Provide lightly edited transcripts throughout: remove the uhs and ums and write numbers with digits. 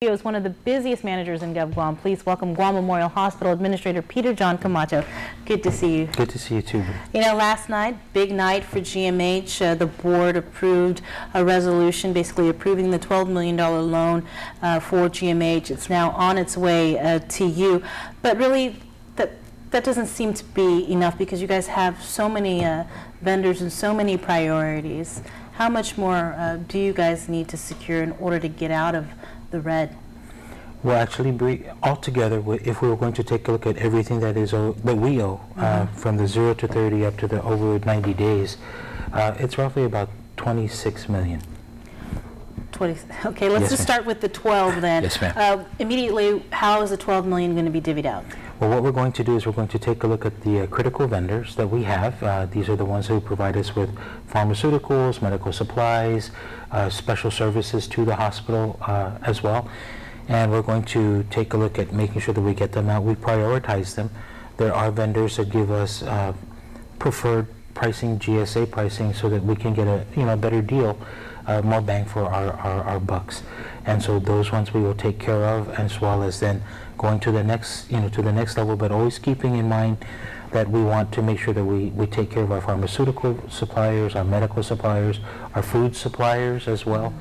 Is one of the busiest managers in Guam. Please welcome Guam Memorial Hospital Administrator Peter John Camacho. Good to see you. Good to see you too. You know, last night, big night for GMH. The board approved a resolution basically approving the $12 million loan for GMH. It's now on its way to you. But really, that doesn't seem to be enough because you guys have so many vendors and so many priorities. How much more do you guys need to secure in order to get out of the red? Well, actually, altogether, if we were going to take a look at everything that we owe, from the 0 to 30 up to the over 90 days, it's roughly about 26 million. 20. Okay, let's just start with the 12 then. Yes, ma'am. Immediately, how is the 12 million going to be divvied out? Well, what we're going to do is we're going to take a look at the critical vendors that we have. These are the ones who provide us with pharmaceuticals, medical supplies, special services to the hospital as well. And we're going to take a look at making sure that we get them out. We prioritize them. There are vendors that give us preferred pricing, GSA pricing, so that we can get a better deal, more bang for our bucks. And so those ones we will take care of, as well as then going to the next level, but always keeping in mind that we want to make sure that we take care of our pharmaceutical suppliers, our medical suppliers, our food suppliers as well,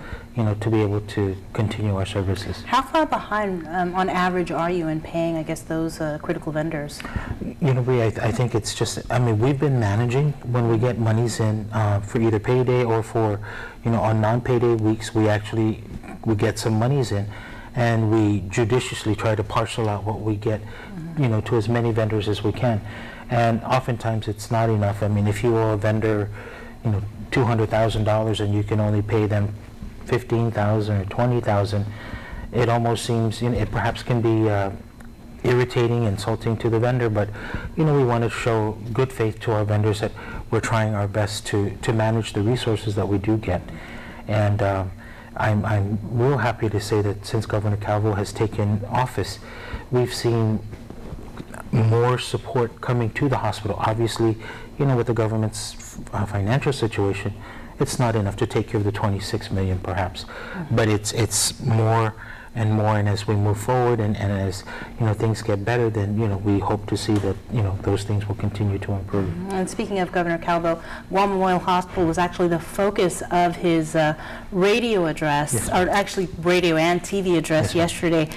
to be able to continue our services. How far behind, on average, are you in paying, I guess, those critical vendors? I think it's just, we've been managing when we get monies in for either payday or for, on non-payday weeks, we get some monies in, and we judiciously try to parcel out what we get, to as many vendors as we can. And oftentimes it's not enough. If you owe a vendor, $200,000 and you can only pay them $15,000 or $20,000, it almost seems, it perhaps can be irritating, insulting to the vendor. But we want to show good faith to our vendors that we're trying our best to manage the resources that we do get. And I'm real happy to say that since Governor Calvo has taken office, we've seen more support coming to the hospital. Obviously, with the government's financial situation, it's not enough to take care of the 26 million perhaps, but it's more and more, and as we move forward and as things get better, then we hope to see that those things will continue to improve. And speaking of Governor Calvo, Guam Memorial Hospital was actually the focus of his radio address, or actually radio and TV address yesterday.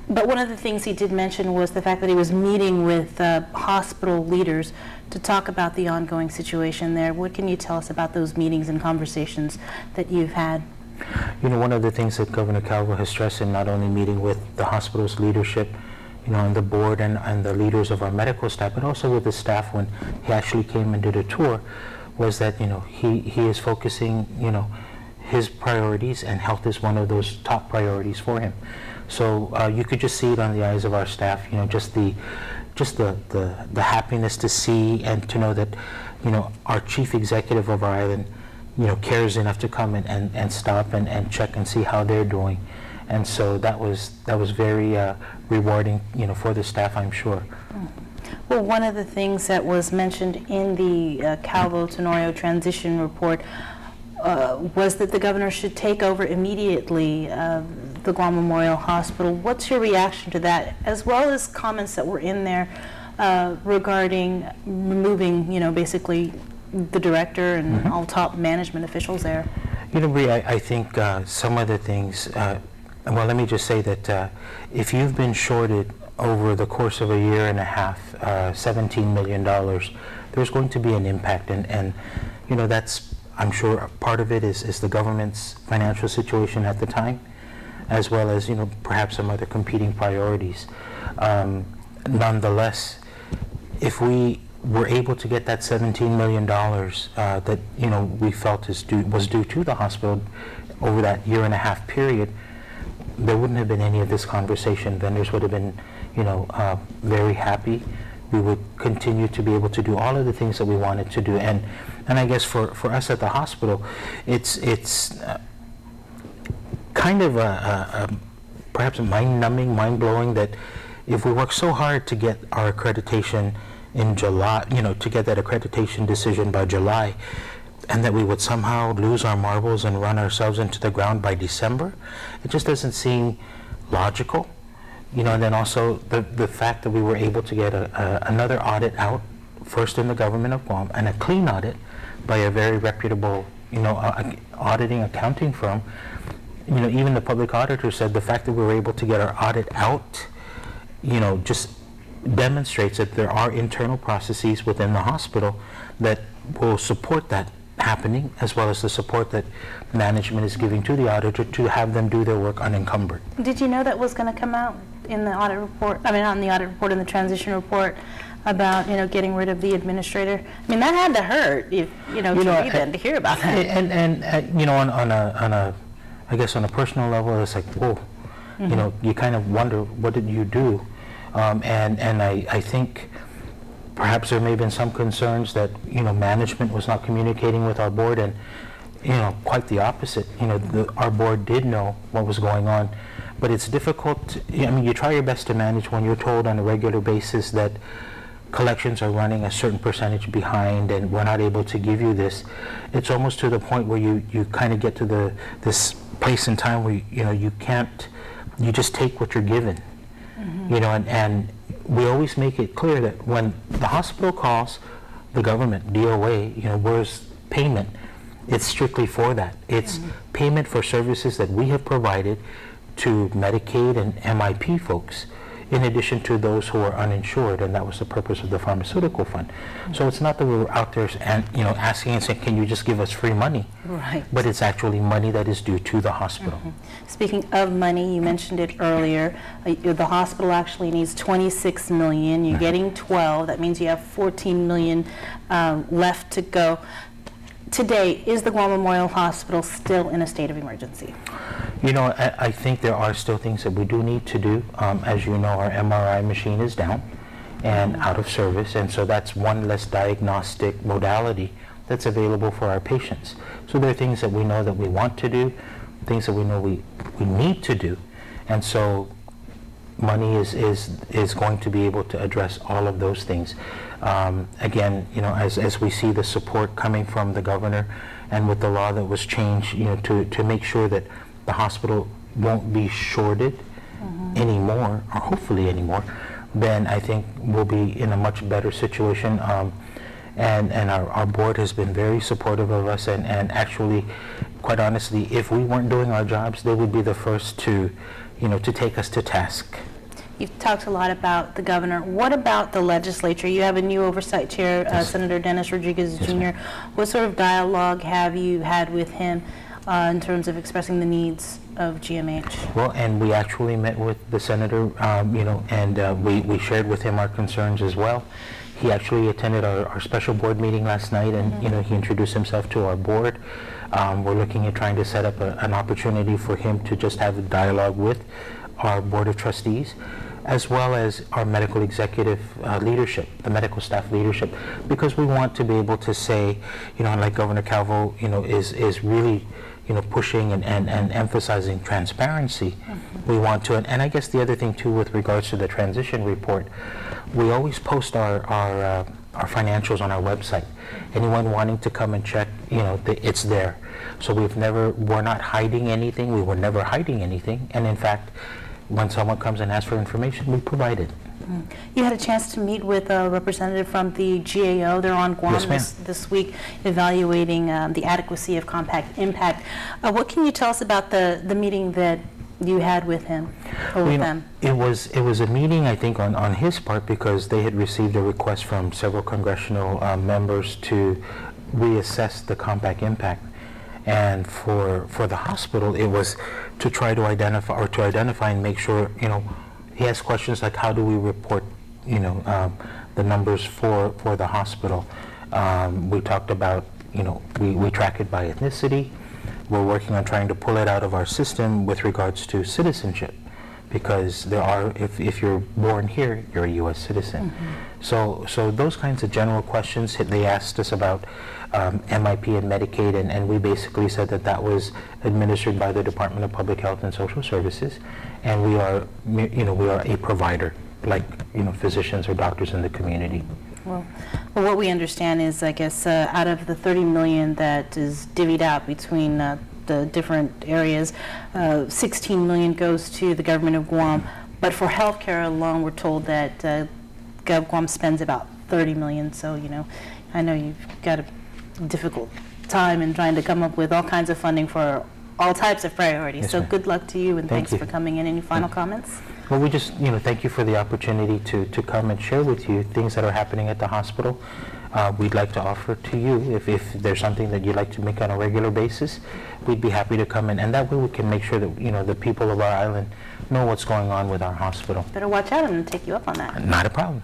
But one of the things he did mention was the fact that he was meeting with hospital leaders to talk about the ongoing situation there. What can you tell us about those meetings and conversations that you've had? One of the things that Governor Calvo has stressed in not only meeting with the hospital's leadership, and the board and the leaders of our medical staff, but also with the staff when he actually came and did a tour, was that he is focusing his priorities, and health is one of those top priorities for him. So you could just see it on the eyes of our staff, just the happiness to see and to know that our chief executive of our island cares enough to come and stop and check and see how they're doing. And so that was very rewarding for the staff, I'm sure. Well, one of the things that was mentioned in the Calvo-Tenorio transition report was that the governor should take over immediately the Guam Memorial Hospital. What's your reaction to that, as well as comments that were in there regarding removing, basically the director and all top management officials there? Bree, I think some of the things, well, let me just say that if you've been shorted over the course of a year and a half, $17 million, there's going to be an impact, and that's, I'm sure part of it is the government's financial situation at the time, as well as perhaps some other competing priorities. Nonetheless, if we were able to get that $17 million that we felt was due to the hospital over that year and a half period, there wouldn't have been any of this conversation. Vendors would have been very happy. We would continue to be able to do all of the things that we wanted to do. And I guess for us at the hospital, it's kind of perhaps mind-numbing, mind-blowing that if we work so hard to get our accreditation in July, to get that accreditation decision by July, and that we would somehow lose our marbles and run ourselves into the ground by December. It just doesn't seem logical. And then also the fact that we were able to get another audit out, first in the government of Guam, and a clean audit by a very reputable, auditing accounting firm. Even the public auditor said the fact that we were able to get our audit out, just demonstrates that there are internal processes within the hospital that will support that happening, as well as the support that management is giving to the auditor to have them do their work unencumbered. Did you know that was going to come out in the audit report? I mean, on the audit report, in the transition report, about getting rid of the administrator? I mean, that had to hurt, if to hear about that. And I guess on a personal level, it's like, whoa, you kind of wonder, what did you do? And I think perhaps there may have been some concerns that management was not communicating with our board, and quite the opposite. Our board did know what was going on, but it's difficult. You try your best to manage when you're told on a regular basis that collections are running a certain percentage behind and we're not able to give you this. It's almost to the point where you kind of get to this place in time where you can't, you just take what you're given. And we always make it clear that when the hospital calls the government, DOA, where's payment, it's strictly for that. It's payment for services that we have provided to Medicaid and MIP folks, in addition to those who are uninsured, and that was the purpose of the pharmaceutical fund. So it's not that we were out there and asking and saying, can you just give us free money? Right. But it's actually money that is due to the hospital. Speaking of money, you mentioned it earlier. The hospital actually needs $26 million. You're getting 12. That means you have $14 million left to go. Today, is the Guam Memorial Hospital still in a state of emergency? I think there are still things that we do need to do. As you know, our MRI machine is down and out of service, and so that's one less diagnostic modality that's available for our patients. So there are things that we know that we want to do, things that we know we need to do, and so money is going to be able to address all of those things. Again, as we see the support coming from the governor, and with the law that was changed, to make sure that the hospital won't be shorted anymore, or hopefully anymore, then I think we'll be in a much better situation. And our board has been very supportive of us, and actually, quite honestly, if we weren't doing our jobs, they would be the first to take us to task. You've talked a lot about the governor. What about the legislature? You have a new oversight chair, Yes. Senator Dennis Rodriguez Yes, Jr. ma'am. What sort of dialogue have you had with him in terms of expressing the needs of GMH? Well, and we actually met with the senator, and we shared with him our concerns as well. He actually attended our special board meeting last night, and he introduced himself to our board. We're looking at trying to set up an opportunity for him to just have a dialogue with our board of trustees, as well as our medical executive leadership, the medical staff leadership, because we want to be able to say, like Governor Calvo, is really, pushing and emphasizing transparency. We want to, and I guess the other thing too, with regards to the transition report, we always post our financials on our website. Anyone wanting to come and check, it's there. So we're not hiding anything. We were never hiding anything, and in fact, when someone comes and asks for information, we provide it. You had a chance to meet with a representative from the GAO. They're on Guam this week, evaluating the adequacy of compact impact. What can you tell us about the meeting that you had with him, or with them? It was a meeting, I think, on his part, because they had received a request from several congressional members to reassess the compact impact. And for the hospital, it was to try to identify and make sure, he has questions like, how do we report, the numbers for the hospital? We talked about, we track it by ethnicity. We're working on trying to pull it out of our system with regards to citizenship, because there are, if you're born here, you're a U.S. citizen. So those kinds of general questions, they asked us about MIP and Medicaid, and we basically said that was administered by the Department of Public Health and Social Services, and we are a provider, like physicians or doctors in the community. Well, what we understand is, I guess, out of the $30 million that is divvied out between the different areas, $16 million goes to the government of Guam. But for healthcare alone, we're told that Guam spends about $30 million. So, you know, I know you've got a difficult time in trying to come up with all kinds of funding for all types of priorities. Yes, so good luck to you, and thanks for coming in. Any final comments? Well, we just, you know, thank you for the opportunity to come and share with you things that are happening at the hospital. We'd like to offer to you, if there's something that you'd like to make on a regular basis, we'd be happy to come in, and that way we can make sure that, you know, the people of our island know what's going on with our hospital. Better watch out, I'm going to take you up on that. Not a problem.